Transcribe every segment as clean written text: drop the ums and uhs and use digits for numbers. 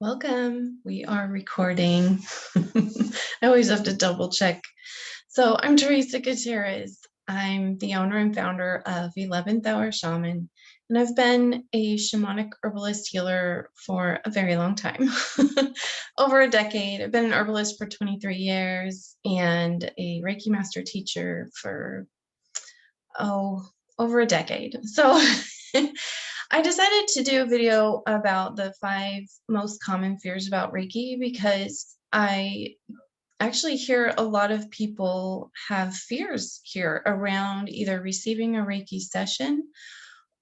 Welcome. We are recording. I always have to double check. So I'm Teresa Gutierrez. I'm the owner and founder of 11th Hour Shaman, and I've been a shamanic herbalist healer for a very long time, over a decade. I've been an herbalist for 23 years and a Reiki master teacher for, over a decade. So I decided to do a video about the 5 most common fears about Reiki because I actually hear a lot of people have fears here around either receiving a Reiki session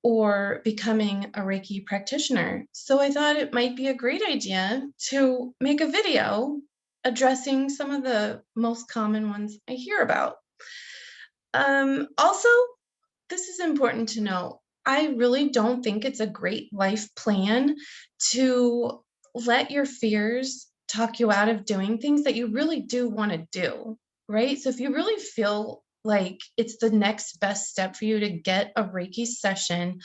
or becoming a Reiki practitioner. So I thought it might be a great idea to make a video addressing some of the most common ones I hear about. Also, this is important to know. I really don't think it's a great life plan to let your fears talk you out of doing things that you really do want to do, right? So if you really feel like it's the next best step for you to get a Reiki session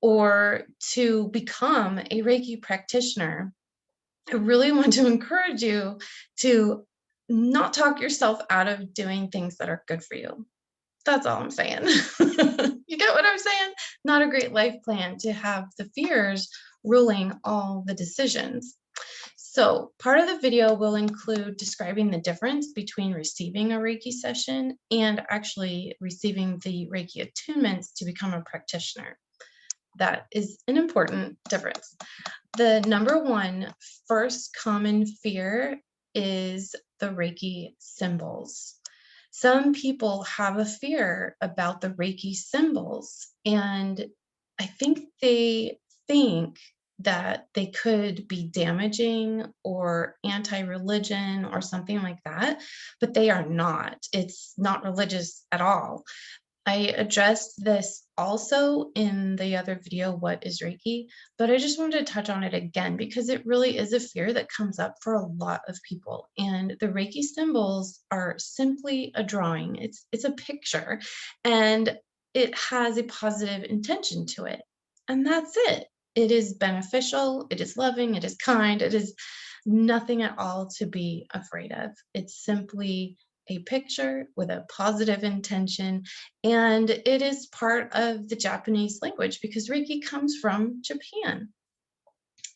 or to become a Reiki practitioner, I really want to encourage you to not talk yourself out of doing things that are good for you. That's all I'm saying. You get what I'm saying? Not a great life plan to have the fears ruling all the decisions. So part of the video will include describing the difference between receiving a Reiki session and actually receiving the Reiki attunements to become a practitioner. That is an important difference. The number one first common fear is the Reiki symbols. Some people have a fear about the Reiki symbols, and I think they think that they could be damaging or anti-religion or something like that, but they are not. It's not religious at all. I addressed this also in the other video, What is Reiki? But I just wanted to touch on it again because it really is a fear that comes up for a lot of people. And the Reiki symbols are simply a drawing. It's a picture and it has a positive intention to it. And that's it. It is beneficial, it is loving, it is kind, it is nothing at all to be afraid of. It's simply a picture with a positive intention, and it is part of the Japanese language because Reiki comes from Japan.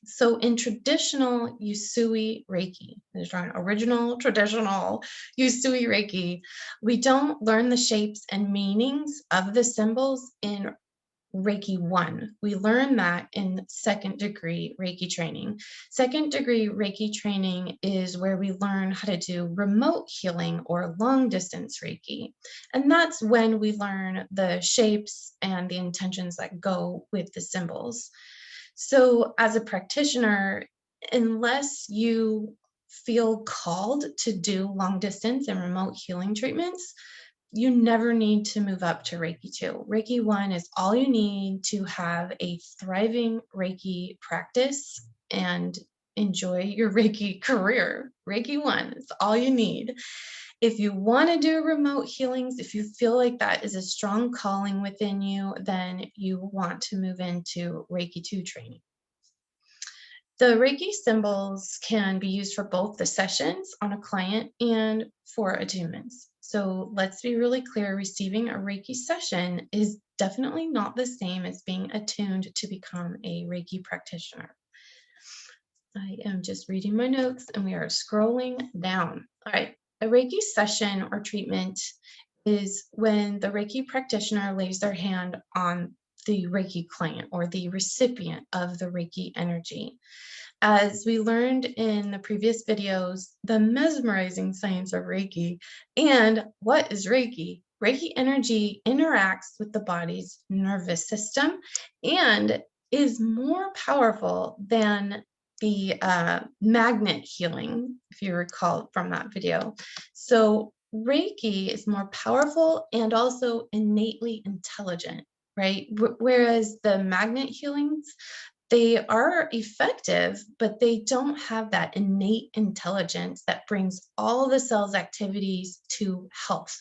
So in traditional Usui Reiki, there's an original traditional Usui Reiki, we don't learn the shapes and meanings of the symbols in Reiki 1. We learn that in second degree Reiki training. Second degree Reiki training is where we learn how to do remote healing or long distance Reiki. And that's when we learn the shapes and the intentions that go with the symbols. So as a practitioner, unless you feel called to do long distance and remote healing treatments, you never need to move up to Reiki 2. Reiki 1 is all you need to have a thriving Reiki practice and enjoy your Reiki career. Reiki 1 is all you need. If you want to do remote healings, if you feel like that is a strong calling within you, then you want to move into Reiki 2 training. The Reiki symbols can be used for both the sessions on a client and for attunements. So let's be really clear, receiving a Reiki session is definitely not the same as being attuned to become a Reiki practitioner. I am just reading my notes and we are scrolling down. All right, a Reiki session or treatment is when the Reiki practitioner lays their hand on the Reiki client or the recipient of the Reiki energy. As we learned in the previous videos, the mesmerizing science of Reiki and what is Reiki? Reiki energy interacts with the body's nervous system and is more powerful than the magnet healing, if you recall from that video. So Reiki is more powerful and also innately intelligent, right? Whereas the magnet healings, they are effective, but they don't have that innate intelligence that brings all the cell's activities to health.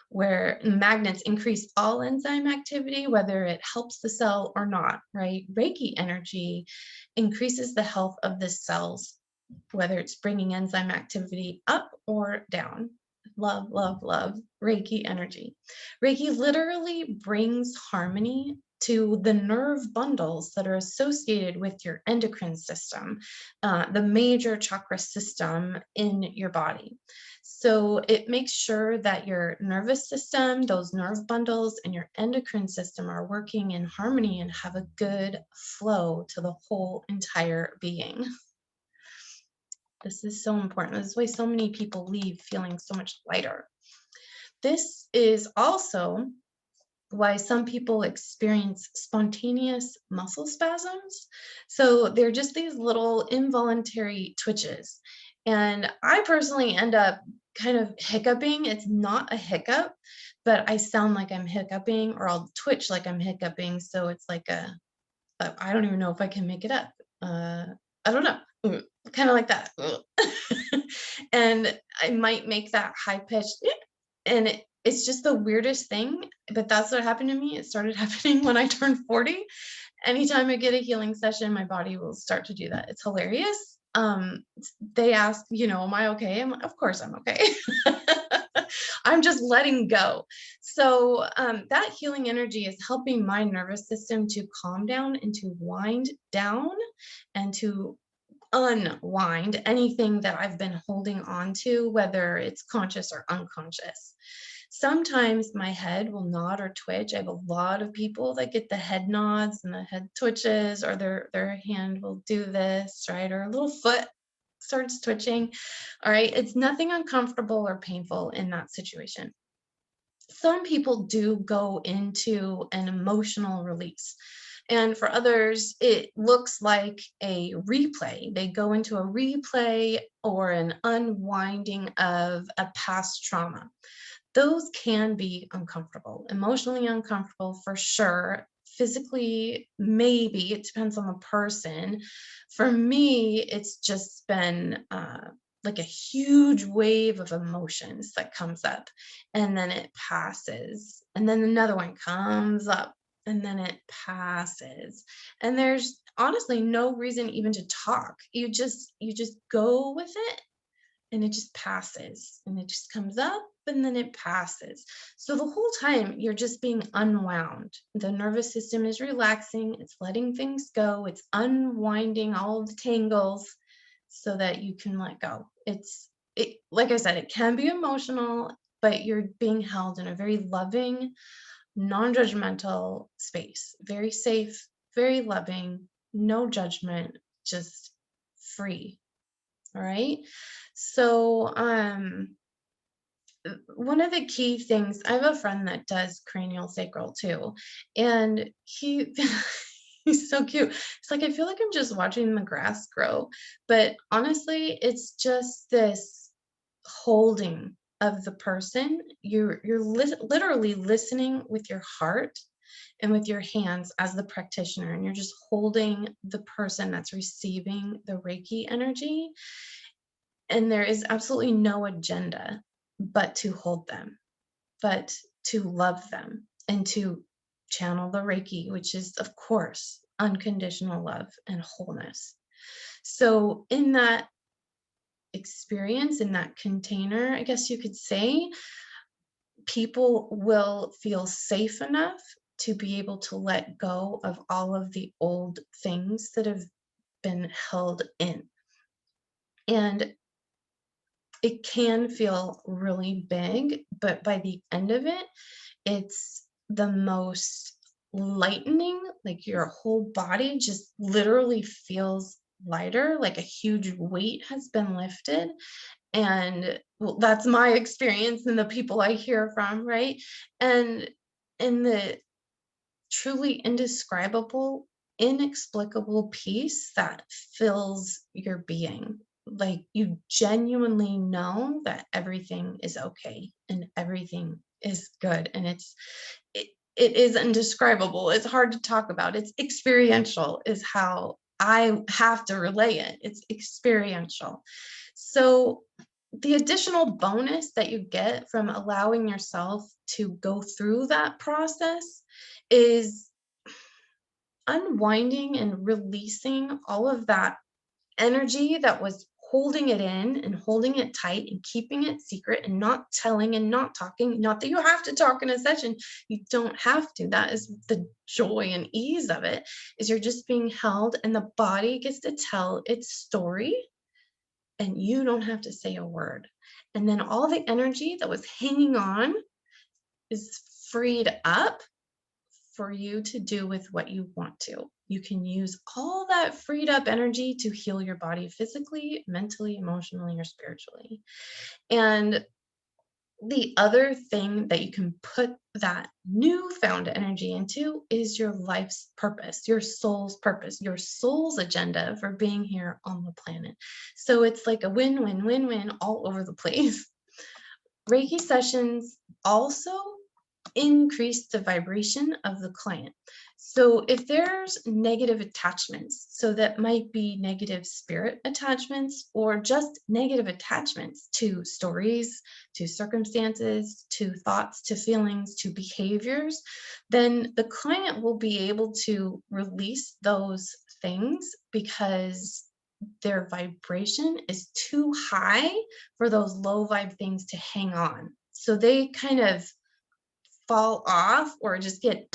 where magnets increase all enzyme activity, whether it helps the cell or not, right? Reiki energy increases the health of the cells, whether it's bringing enzyme activity up or down. Love, love, love Reiki energy. Reiki literally brings harmony to the nerve bundles that are associated with your endocrine system, the major chakra system in your body. So it makes sure that your nervous system, those nerve bundles, and your endocrine system are working in harmony and have a good flow to the whole entire being. This is so important. This is why so many people leave feeling so much lighter. This is also why some people experience spontaneous muscle spasms. So they're just these little involuntary twitches. And I personally end up kind of hiccuping. It's not a hiccup, but I sound like I'm hiccuping, or I'll twitch like I'm hiccuping. So it's like I don't even know if I can make it up. I don't know. Kind of like that. And I might make that high pitched, and it's just the weirdest thing, but that's what happened to me. It started happening when I turned 40. Anytime I get a healing session, my body will start to do that. It's hilarious. They ask, am I okay? I'm like, of course I'm okay. I'm just letting go. So that healing energy is helping my nervous system to calm down and to wind down and to unwind anything that I've been holding on to, whether it's conscious or unconscious. Sometimes my head will nod or twitch. I have a lot of people that get the head nods and the head twitches, or their hand will do this, right? Or a little foot starts twitching. All right. It's nothing uncomfortable or painful in that situation. Some people do go into an emotional release. And for others, it looks like a replay. They go into a replay or an unwinding of a past trauma. Those can be uncomfortable, emotionally uncomfortable for sure. Physically, maybe, it depends on the person. For me, it's just been like a huge wave of emotions that comes up, and then it passes, and then another one comes up, and then it passes. And there's honestly no reason even to talk. You just go with it, and it just passes, and it just comes up, and then it passes. So the whole time you're just being unwound. The nervous system is relaxing, it's letting things go, it's unwinding all of the tangles so that you can let go. Like I said, it can be emotional, but you're being held in a very loving, non-judgmental space. Very safe, very loving, no judgment, just free. All right. So, one of the key things, I have a friend that does cranial sacral too, and he's so cute. It's like, I feel like I'm just watching the grass grow, but honestly, it's just this holding of the person. You're literally listening with your heart and with your hands as the practitioner, and you're just holding the person that's receiving the Reiki energy. And there is absolutely no agenda but to hold them, but to love them, and to channel the Reiki, which is, of course, unconditional love and wholeness. So, in that experience, in that container, I guess you could say, people will feel safe enough to be able to let go of all of the old things that have been held in. And it can feel really big, but by the end of it, it's the most lightening. Like your whole body just literally feels lighter, like a huge weight has been lifted. And well, that's my experience and the people I hear from, right? And in the truly indescribable, inexplicable peace that fills your being. Like you genuinely know that everything is okay and everything is good. And it is indescribable. It's hard to talk about. It's experiential, is how I have to relay it. It's experiential. So the additional bonus that you get from allowing yourself to go through that process is unwinding and releasing all of that energy that was holding it in and holding it tight and keeping it secret and not telling and not talking. Not that you have to talk in a session, you don't have to. That is the joy and ease of it, is you're just being held and the body gets to tell its story and you don't have to say a word. And then all the energy that was hanging on is freed up for you to do with what you want to. You can use all that freed up energy to heal your body physically, mentally, emotionally, or spiritually. And the other thing that you can put that newfound energy into is your life's purpose, your soul's agenda for being here on the planet. So it's like a win, win, win, win all over the place. Reiki sessions also increase the vibration of the client. So if there's negative attachments, so that might be negative spirit attachments or just negative attachments to stories, to circumstances, to thoughts, to feelings, to behaviors, then the client will be able to release those things because their vibration is too high for those low vibe things to hang on. So they kind of fall off or just get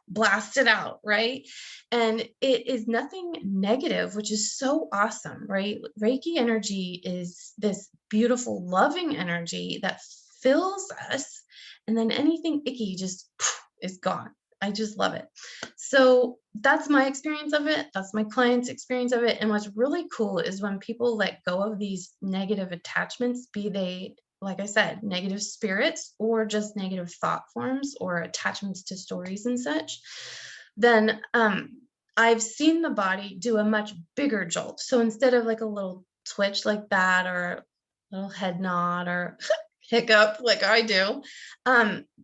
blasted out, right? And it is nothing negative, which is so awesome, right? Reiki energy is this beautiful, loving energy that fills us, and then anything icky just is gone. I just love it. So that's my experience of it. That's my client's experience of it. And what's really cool is when people let go of these negative attachments, be they, like I said, negative spirits or just negative thought forms or attachments to stories and such, then I've seen the body do a much bigger jolt. So instead of like a little twitch like that or a little head nod or hiccup like I do,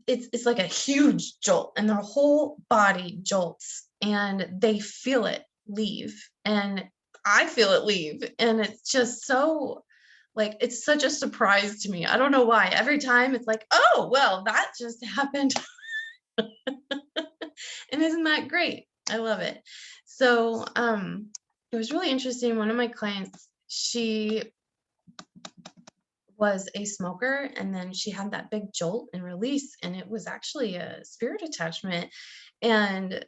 it's like a huge jolt and their whole body jolts and they feel it leave and I feel it leave. And it's just so like, it's such a surprise to me. I don't know why. Every time it's like, oh, well, that just happened. And isn't that great? I love it. So it was really interesting. One of my clients, she was a smoker and then she had that big jolt and release and it was actually a spirit attachment and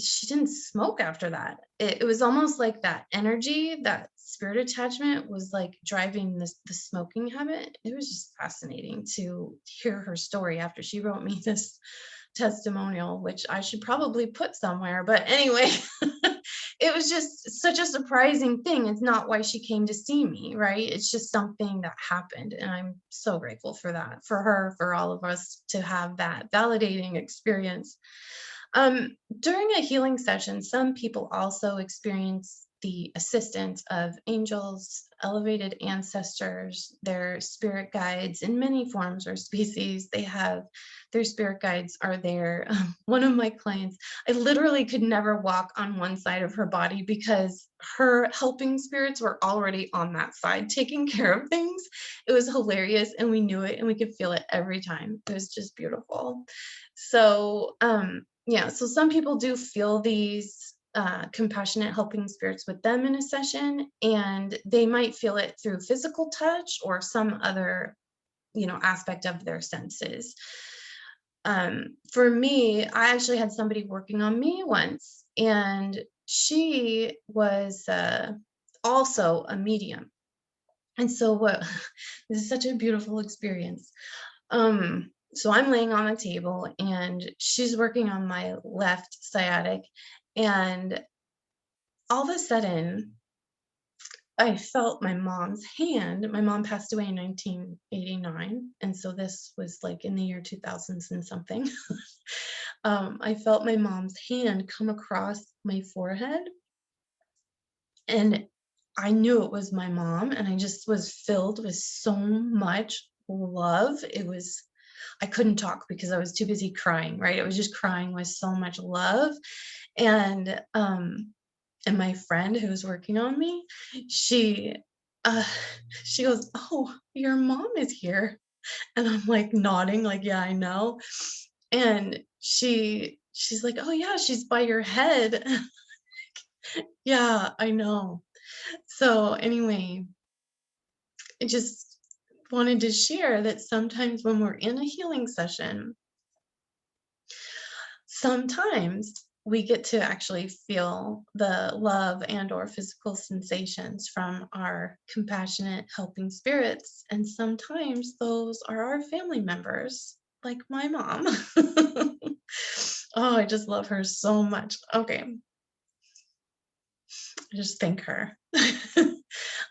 she didn't smoke after that. It was almost like that energy, that spirit attachment was like driving the smoking habit. It was just fascinating to hear her story after she wrote me this testimonial, which I should probably put somewhere. But anyway, it was just such a surprising thing. It's not why she came to see me, right? It's just something that happened. And I'm so grateful for that, for her, for all of us to have that validating experience. During a healing session, some people also experience the assistance of angels, elevated ancestors, their spirit guides in many forms or species. They have their spirit guides are there. One of my clients, I literally could never walk on one side of her body because her helping spirits were already on that side taking care of things. It was hilarious and we knew it and we could feel it every time. It was just beautiful. So, yeah, so some people do feel these compassionate helping spirits with them in a session, and they might feel it through physical touch or some other, aspect of their senses. For me, I actually had somebody working on me once, and she was also a medium. And so what this is such a beautiful experience. So I'm laying on the table and she's working on my left sciatic. And all of a sudden, I felt my mom's hand. My mom passed away in 1989. And so this was like in the year 2000s and something. I felt my mom's hand come across my forehead. And I knew it was my mom. And I just was filled with so much love. I couldn't talk because I was too busy crying, right? I was just crying with so much love. And my friend who was working on me, she uh, she goes, "Oh, your mom is here." And I'm like nodding, like, "Yeah, I know." And she's like, "Oh yeah, she's by your head." Yeah, I know. So anyway, I just wanted to share that sometimes when we're in a healing session, sometimes we get to actually feel the love and or physical sensations from our compassionate helping spirits, and sometimes those are our family members, like my mom. Oh, I just love her so much. Okay, I just thank her. All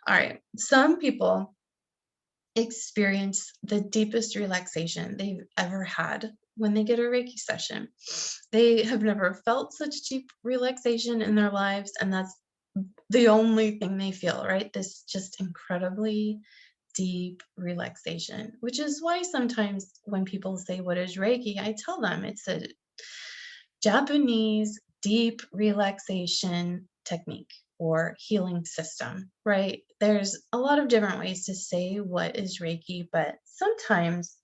right, some people experience the deepest relaxation they've ever had when they get a Reiki session. They have never felt such deep relaxation in their lives, and that's the only thing they feel, right? This just incredibly deep relaxation, which is why sometimes when people say, "What is Reiki?" I tell them it's a Japanese deep relaxation technique or healing system, right? There's a lot of different ways to say what is Reiki, but sometimes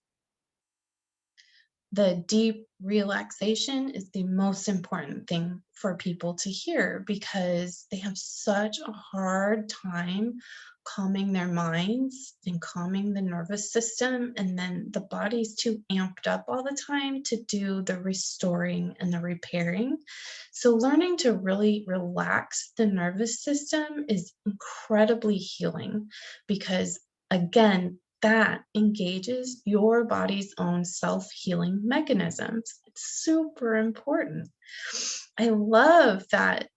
the deep relaxation is the most important thing for people to hear because they have such a hard time calming their minds and calming the nervous system. And then the body's too amped up all the time to do the restoring and the repairing. So, learning to really relax the nervous system is incredibly healing because, again, that engages your body's own self-healing mechanisms. It's super important. I love that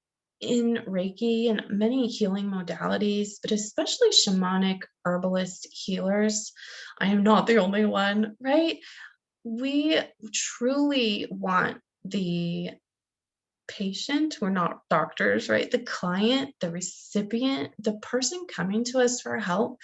in Reiki and many healing modalities, but especially shamanic herbalist healers, I am not the only one, right? We truly want the patient, we're not doctors, right? The client, the recipient, the person coming to us for help,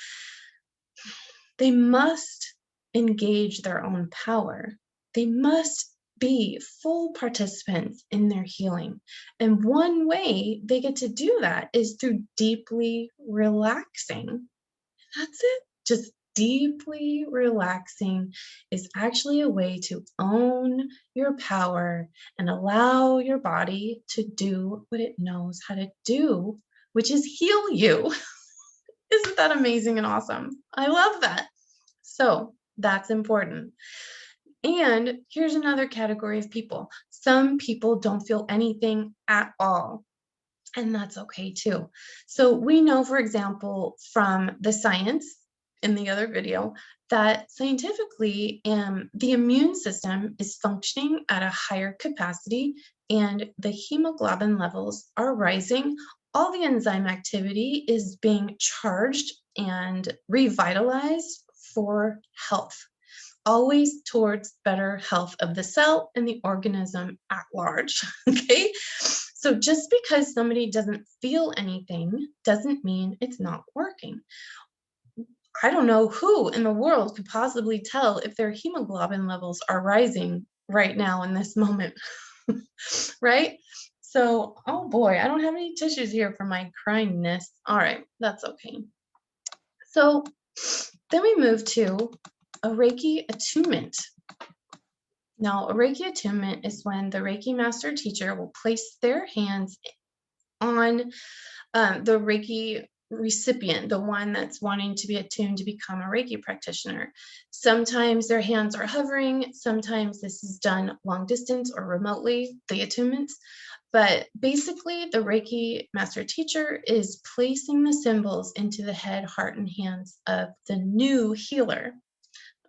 they must engage their own power. They must be full participants in their healing. And one way they get to do that is through deeply relaxing. That's it. Just deeply relaxing is actually a way to own your power and allow your body to do what it knows how to do, which is heal you. Isn't that amazing and awesome? I love that. So that's important. And here's another category of people. Some people don't feel anything at all, and that's okay too. So we know, for example, from the science in the other video, that scientifically the immune system is functioning at a higher capacity and the hemoglobin levels are rising. All the enzyme activity is being charged and revitalized for health, always towards better health of the cell and the organism at large. Okay. So just because somebody doesn't feel anything doesn't mean it's not working. I don't know who in the world could possibly tell if their hemoglobin levels are rising right now in this moment. Right? So, oh boy, I don't have any tissues here for my cryingness. All right, that's okay. So then we move to a Reiki attunement. Now, a Reiki attunement is when the Reiki master teacher will place their hands on the Reiki recipient, the one that's wanting to be attuned to become a Reiki practitioner. Sometimes their hands are hovering, sometimes this is done long distance or remotely, the attunements. But basically, the Reiki master teacher is placing the symbols into the head, heart, and hands of the new healer.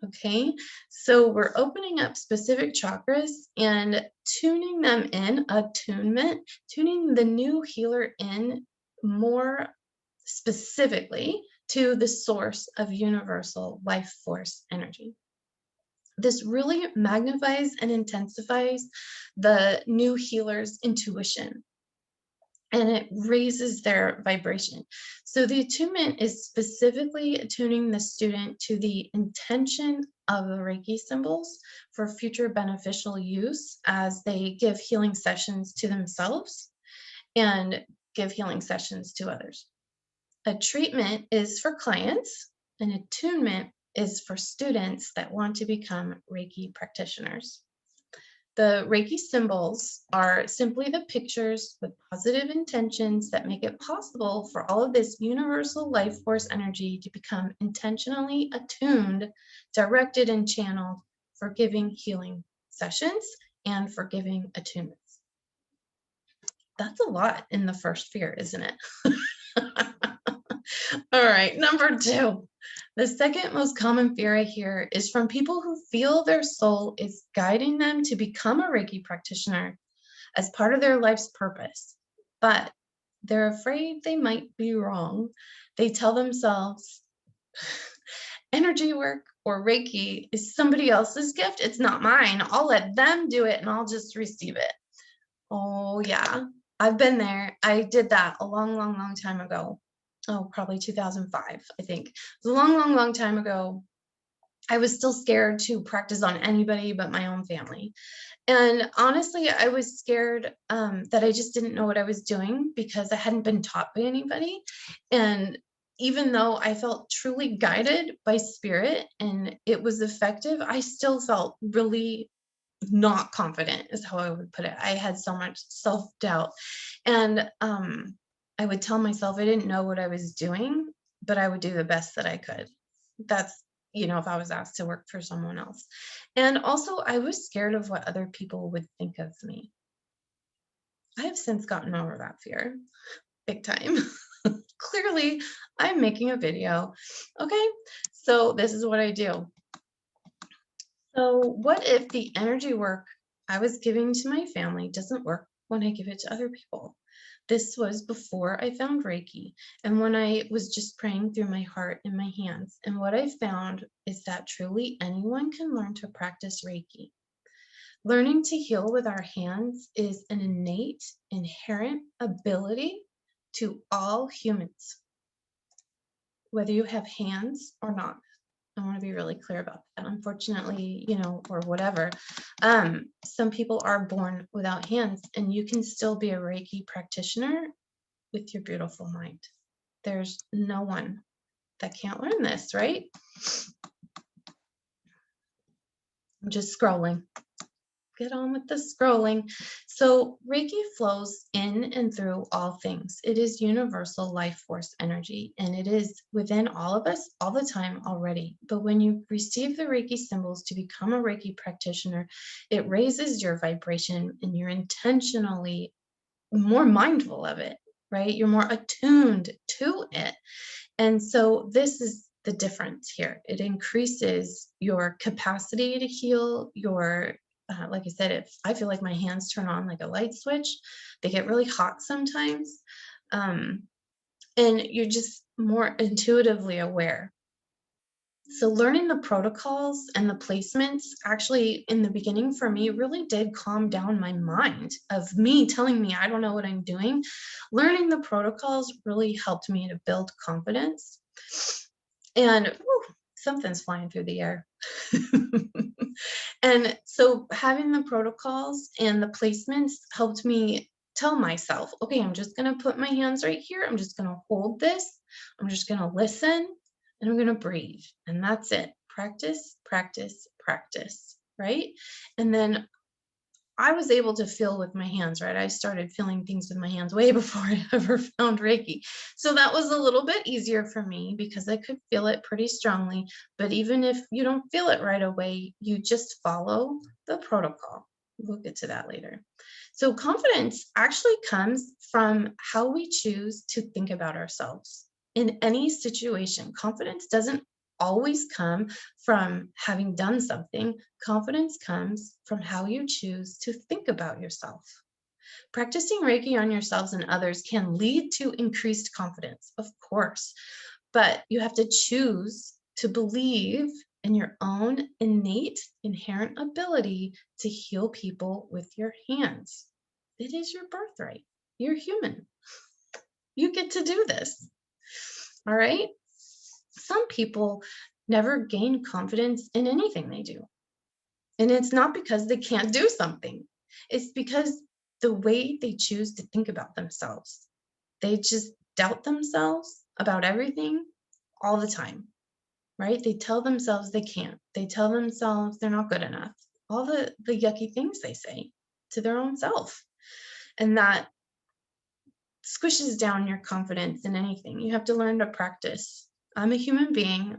Okay, so we're opening up specific chakras and tuning them in, attunement, tuning the new healer in more specifically to the source of universal life force energy. This really magnifies and intensifies the new healer's intuition and it raises their vibration. So the attunement is specifically attuning the student to the intention of the Reiki symbols for future beneficial use as they give healing sessions to themselves and give healing sessions to others. A treatment is for clients, and attunement is for students that want to become Reiki practitioners. The Reiki symbols are simply the pictures with positive intentions that make it possible for all of this universal life force energy to become intentionally attuned, directed, and channeled for giving healing sessions and for giving attunements. That's a lot in the first fear, isn't it? All right, number two. The second most common fear I hear is from people who feel their soul is guiding them to become a Reiki practitioner as part of their life's purpose, but they're afraid they might be wrong. They tell themselves, energy work or Reiki is somebody else's gift. It's not mine. I'll let them do it and I'll just receive it. Oh, yeah. I've been there. I did that a long, long, long time ago. Oh, probably 2005, I think. It was a long, long, long time ago. I was still scared to practice on anybody but my own family. And honestly, I was scared that I just didn't know what I was doing because I hadn't been taught by anybody. And even though I felt truly guided by spirit and it was effective, I still felt really not confident, is how I would put it. I had so much self-doubt. And I would tell myself I didn't know what I was doing, but I would do the best that I could. That's, if I was asked to work for someone else. And also, I was scared of what other people would think of me. I have since gotten over that fear big time. Clearly, I'm making a video. Okay, so this is what I do. So, what if the energy work I was giving to my family doesn't work when I give it to other people? This was before I found Reiki and when I was just praying through my heart and my hands. And what I found is that truly anyone can learn to practice Reiki. Learning to heal with our hands is an innate, inherent ability to all humans, whether you have hands or not. I want to be really clear about that. Unfortunately, or whatever, some people are born without hands, and you can still be a Reiki practitioner with your beautiful mind. There's no one that can't learn this, right? I'm just scrolling. Get on with the scrolling. So Reiki flows in and through all things. It is universal life force energy, and it is within all of us all the time already. But when you receive the Reiki symbols to become a Reiki practitioner, it raises your vibration and you're intentionally more mindful of it, right? You're more attuned to it. And so this is the difference here. It increases your capacity to heal, like I said, if I feel like my hands turn on like a light switch, they get really hot sometimes. And you're just more intuitively aware. So learning the protocols and the placements actually in the beginning for me really did calm down my mind of me telling me I don't know what I'm doing. Learning the protocols really helped me to build confidence. And something's flying through the air. And so having the protocols and the placements helped me tell myself, okay, I'm just going to put my hands right here. I'm just going to hold this. I'm just going to listen and I'm going to breathe. And that's it. Practice, practice, practice. Right. And then I was able to feel with my hands, right? I started feeling things with my hands way before I ever found Reiki. So that was a little bit easier for me because I could feel it pretty strongly. But even if you don't feel it right away, you just follow the protocol. We'll get to that later. So confidence actually comes from how we choose to think about ourselves. In any situation, confidence doesn't always come from having done something. Confidence comes from how you choose to think about yourself. Practicing Reiki on yourselves and others can lead to increased confidence, of course, but you have to choose to believe in your own innate, inherent ability to heal people with your hands. It is your birthright. You're human. You get to do this. All right? Some people never gain confidence in anything they do. And it's not because they can't do something. It's because the way they choose to think about themselves. They just doubt themselves about everything all the time, right? They tell themselves they can't. They tell themselves they're not good enough. All the yucky things they say to their own self. And that squishes down your confidence in anything. You have to learn to practice. I'm a human being.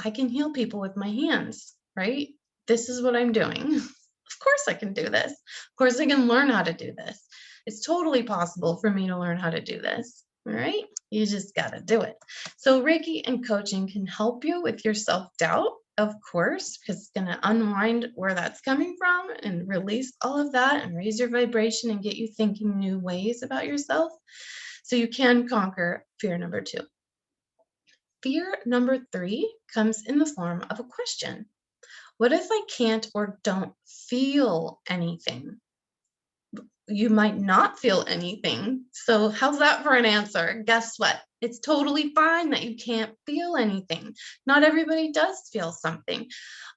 I can heal people with my hands, right? This is what I'm doing. Of course I can do this. Of course I can learn how to do this. It's totally possible for me to learn how to do this, all right? You just got to do it. So Reiki and coaching can help you with your self-doubt, of course, because it's going to unwind where that's coming from and release all of that and raise your vibration and get you thinking new ways about yourself so you can conquer fear number 2. Fear number 3 comes in the form of a question. What if I can't or don't feel anything? You might not feel anything. So, how's that for an answer? Guess what? It's totally fine that you can't feel anything. Not everybody does feel something.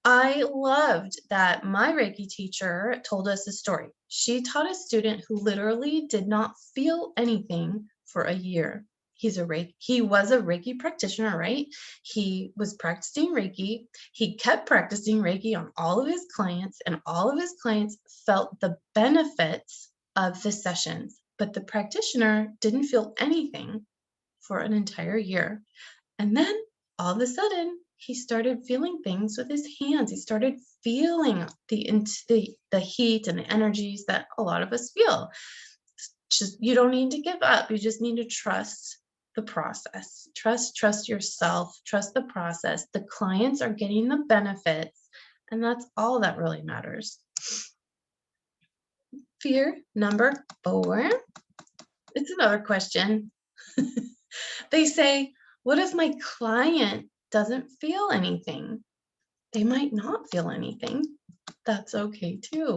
I loved that my Reiki teacher told us a story. She taught a student who literally did not feel anything for a year. He was a Reiki practitioner, right? He was practicing Reiki. He kept practicing Reiki on all of his clients, and all of his clients felt the benefits of the sessions, but the practitioner didn't feel anything for an entire year. And then all of a sudden, he started feeling things with his hands. He started feeling the heat and the energies that a lot of us feel. Just you don't need to give up. You just need to trust the process. Trust yourself. Trust the process. The clients are getting the benefits, and that's all that really matters. Fear number 4. It's another question. They say, what if my client doesn't feel anything? They might not feel anything. That's okay too.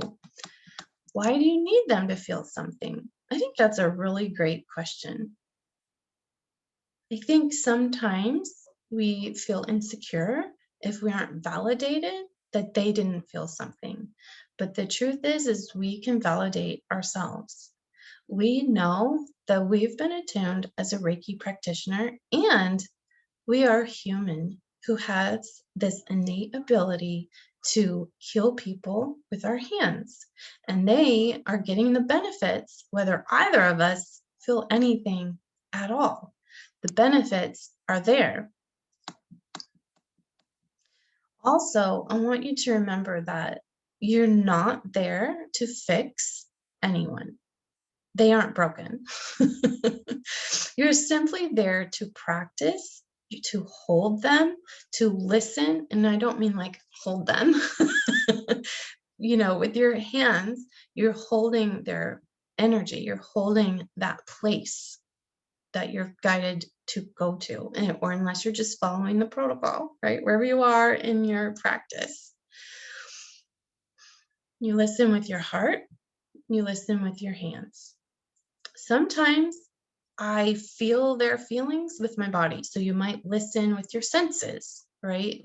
Why do you need them to feel something? I think that's a really great question. I think sometimes we feel insecure if we aren't validated that they didn't feel something. But the truth is we can validate ourselves. We know that we've been attuned as a Reiki practitioner, and we are human who has this innate ability to heal people with our hands. And they are getting the benefits whether either of us feel anything at all. The benefits are there. Also, I want you to remember that you're not there to fix anyone. They aren't broken. You're simply there to practice, to hold them, to listen. And I don't mean like hold them. With your hands, you're holding their energy, you're holding that place that you're guided to go to, or unless you're just following the protocol, right? Wherever you are in your practice. You listen with your heart, you listen with your hands. Sometimes I feel their feelings with my body. So you might listen with your senses, right?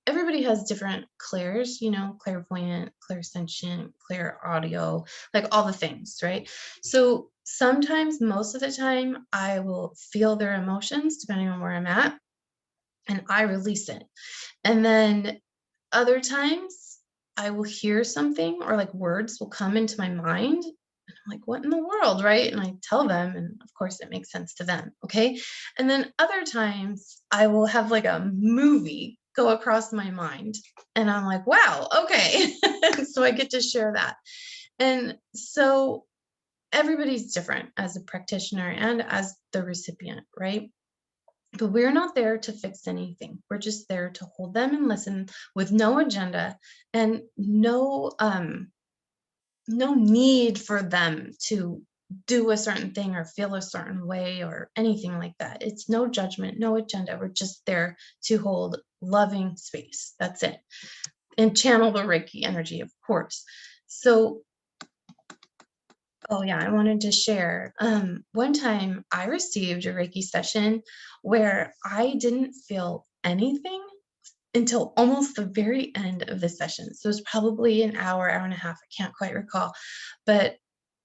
Everybody has different clairs, clairvoyant, clairsentient, clair audio, like all the things, right? So sometimes, most of the time, I will feel their emotions depending on where I'm at, and I release it. And then other times I will hear something, or like words will come into my mind. And I'm like, what in the world, right? And I tell them, and of course it makes sense to them. Okay. And then other times I will have like a movie go across my mind. And I'm like, wow, okay. So I get to share that. And so everybody's different as a practitioner and as the recipient, right? But we're not there to fix anything. We're just there to hold them and listen with no agenda and no need for them to do a certain thing or feel a certain way or anything like that. It's no judgment, no agenda. We're just there to hold loving space. That's it. And channel the Reiki energy, of course. So, oh yeah, I wanted to share. One time I received a Reiki session where I didn't feel anything until almost the very end of the session. So it was probably an hour, hour and a half. I can't quite recall. But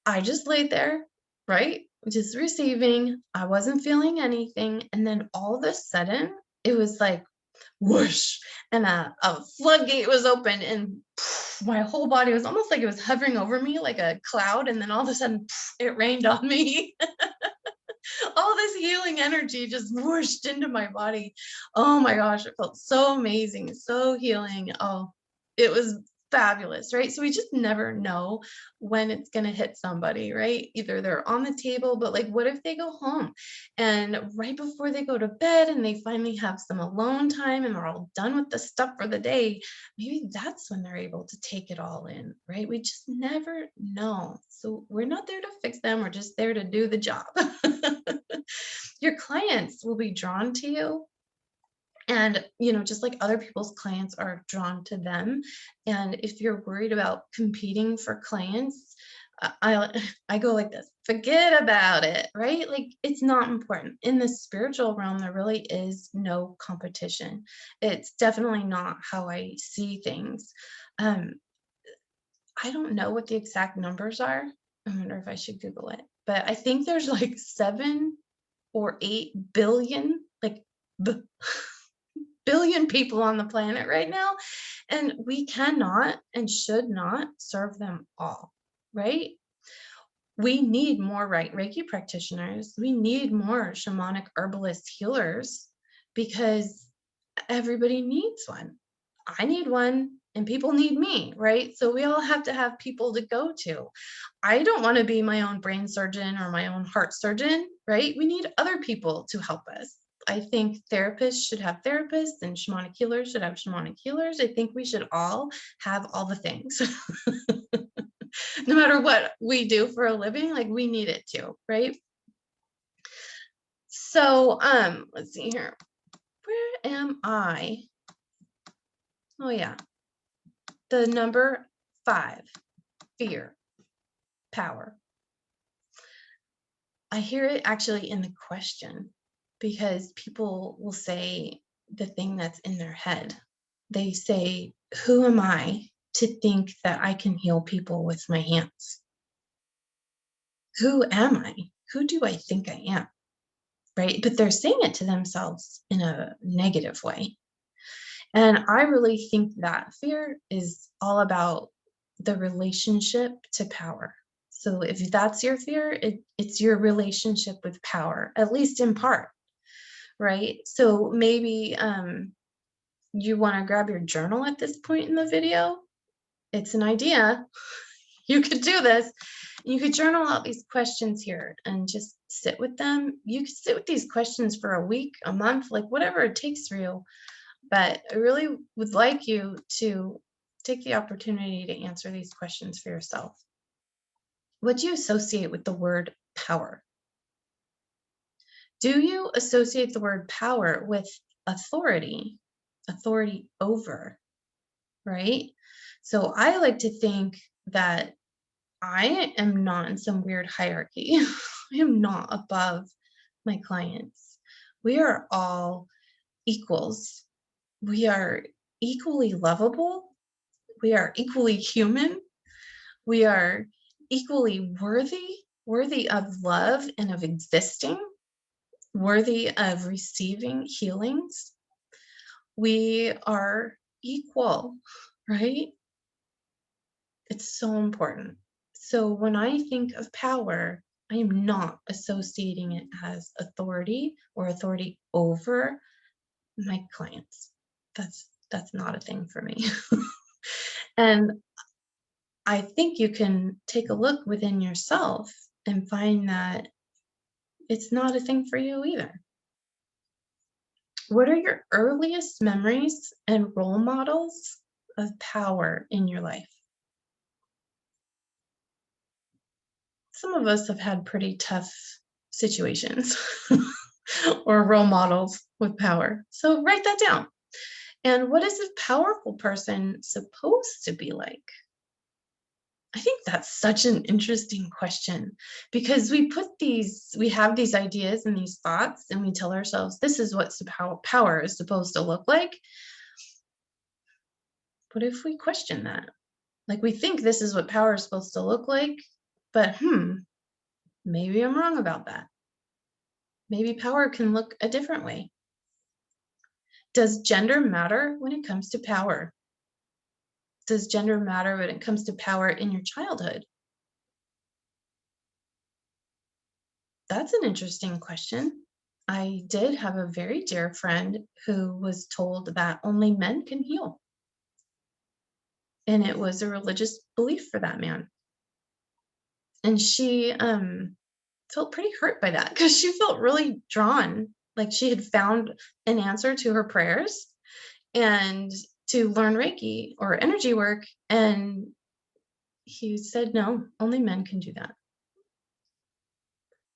I just laid there, right? just receiving. I wasn't feeling anything. And then all of a sudden, it was like whoosh, and a floodgate was open, and my whole body was almost like it was hovering over me like a cloud. And then all of a sudden, it rained on me. All this healing energy just whooshed into my body. Oh my gosh, it felt so amazing, so healing. Oh, it was fabulous, right? So we just never know when it's going to hit somebody, right? Either they're on the table, but like, what if they go home and right before they go to bed and they finally have some alone time and they're all done with the stuff for the day? Maybe that's when they're able to take it all in, right? We just never know. So we're not there to fix them, we're just there to do the job. Your clients will be drawn to you, and just like other people's clients are drawn to them. And if you're worried about competing for clients, I go like this: forget about it, right? Like, it's not important. In the spiritual realm, there really is no competition. It's definitely not how I see things. um I don't know what the exact numbers are. I wonder if I should Google it. But I think there's like 7 or 8 billion, like b- billion people on the planet right now. And we cannot and should not serve them all, right? We need more Reiki practitioners. We need more shamanic herbalist healers, because everybody needs one. I need one and people need me, right? So we all have to have people to go to. I don't want to be my own brain surgeon or my own heart surgeon, right? We need other people to help us. I think therapists should have therapists and shamanic healers should have shamanic healers. I think we should all have all the things. No matter what we do for a living, like, we need it too, right? So, let's see here. Where am I? Oh yeah, the number 5, fear, power. I hear it actually in the question, because people will say the thing that's in their head. They say, who am I to think that I can heal people with my hands? Who am I? Who do I think I am? Right? But they're saying it to themselves in a negative way. And I really think that fear is all about the relationship to power. So if that's your fear, it's your relationship with power, at least in part, right? So maybe you want to grab your journal at this point in the video. It's an idea. You could do this. You could journal out these questions here and just sit with them. You could sit with these questions for a week, a month, like whatever it takes for you. But I really would like you to take the opportunity to answer these questions for yourself. What do you associate with the word power? Do you associate the word power with authority, authority over, right? So I like to think that I am not in some weird hierarchy. I am not above my clients. We are all equals. We are equally lovable. We are equally human. We are equally worthy of love and of existing, worthy of receiving healings. We are equal, right? It's so important. So when I think of power, I am not associating it as authority or authority over my clients. That's not a thing for me. And I think you can take a look within yourself and find that it's not a thing for you either. What are your earliest memories and role models of power in your life? Some of us have had pretty tough situations or role models with power. So write that down. And what is a powerful person supposed to be like? I think that's such an interesting question, because we have these ideas and these thoughts, and we tell ourselves this is what power is supposed to look like. What if we question that? Like, we think this is what power is supposed to look like, but Maybe I'm wrong about that. Maybe power can look a different way. Does gender matter when it comes to power? Does gender matter when it comes to power in your childhood? That's an interesting question. I did have a very dear friend who was told that only men can heal. And it was a religious belief for that man. And she felt pretty hurt by that because she felt really drawn, like she had found an answer to her prayers and to learn Reiki or energy work. And he said, no, only men can do that.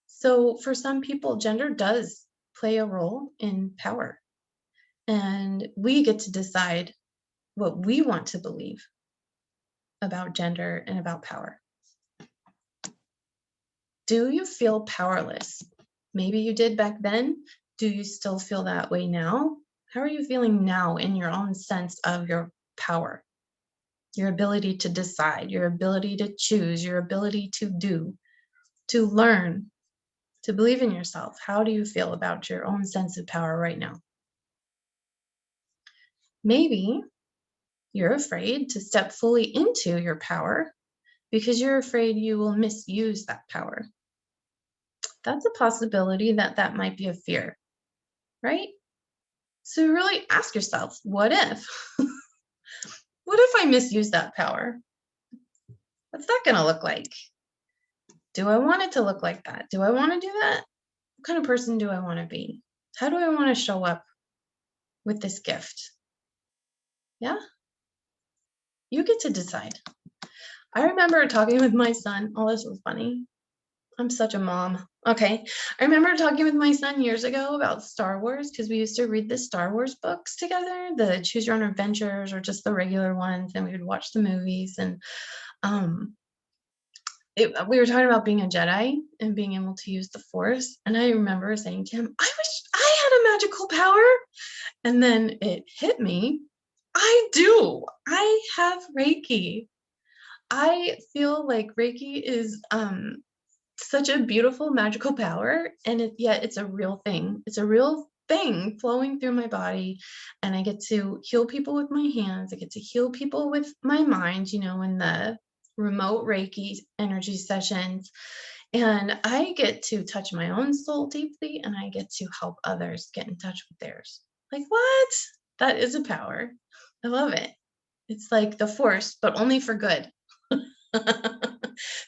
So for some people, gender does play a role in power. And we get to decide what we want to believe about gender and about power. Do you feel powerless? Maybe you did back then. Do you still feel that way now? How are you feeling now in your own sense of your power? Your ability to decide, your ability to choose, your ability to do, to learn, to believe in yourself. How do you feel about your own sense of power right now? Maybe you're afraid to step fully into your power because you're afraid you will misuse that power. That's a possibility that might be a fear, right? So really ask yourself, what if? What if I misuse that power? What's that going to look like? Do I want it to look like that? Do I want to do that? What kind of person do I want to be? How do I want to show up with this gift? Yeah, you get to decide. I remember talking with my son. Oh, this was funny. I'm such a mom. Okay. I remember talking with my son years ago about Star Wars because we used to read the Star Wars books together, the Choose Your Own Adventures or just the regular ones, and we would watch the movies. And um, we were talking about being a Jedi and being able to use the Force. And I remember saying to him, I wish I had a magical power. And then it hit me. I do. I have Reiki. I feel like Reiki is such a beautiful magical power, and yet it's a real thing. It's a real thing flowing through my body, and I get to heal people with my hands. I get to heal people with my mind, in the remote Reiki energy sessions. And I get to touch my own soul deeply, and I get to help others get in touch with theirs. Like, what? That is a power. I love it. It's like the Force, but only for good.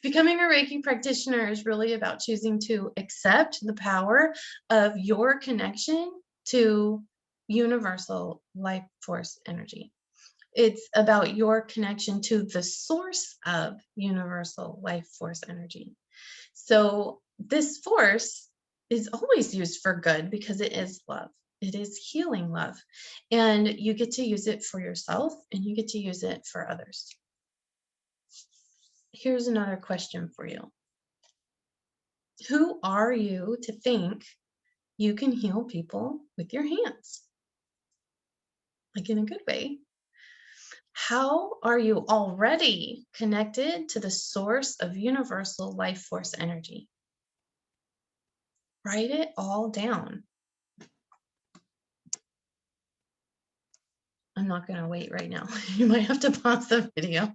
Becoming a Reiki practitioner is really about choosing to accept the power of your connection to universal life force energy. It's about your connection to the source of universal life force energy. So this force is always used for good because it is love. It is healing love. And you get to use it for yourself and you get to use it for others. Here's another question for you. Who are you to think you can heal people with your hands? Like in a good way. How are you already connected to the source of universal life force energy? Write it all down. I'm not going to wait right now. You might have to pause the video.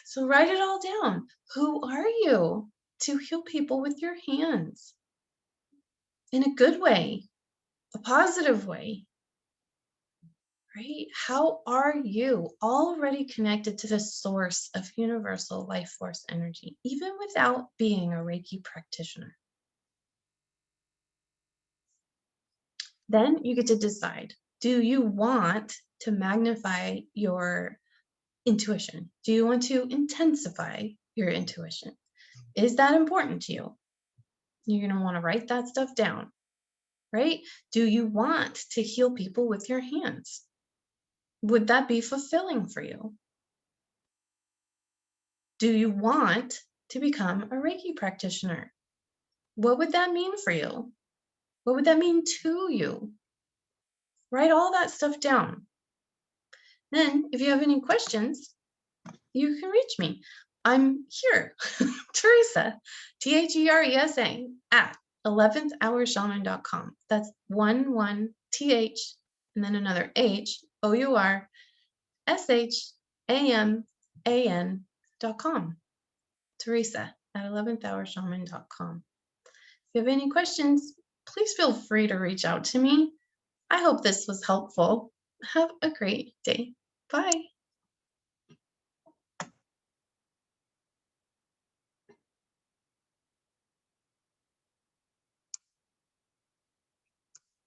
So write it all down. Who are you to heal people with your hands? In a good way, a positive way, right? How are you already connected to the source of universal life force energy, even without being a Reiki practitioner? Then you get to decide, do you want to magnify your intuition? Do you want to intensify your intuition? Is that important to you? You're going to want to write that stuff down, right? Do you want to heal people with your hands? Would that be fulfilling for you? Do you want to become a Reiki practitioner? What would that mean for you? What would that mean to you? Write all that stuff down. Then, if you have any questions, you can reach me. I'm here, Teresa, Teresa, at 11thhourshaman.com. That's 11th and then another HOURSHAMAN.com. Teresa at 11thhourshaman.com. If you have any questions, please feel free to reach out to me. I hope this was helpful. Have a great day. Bye.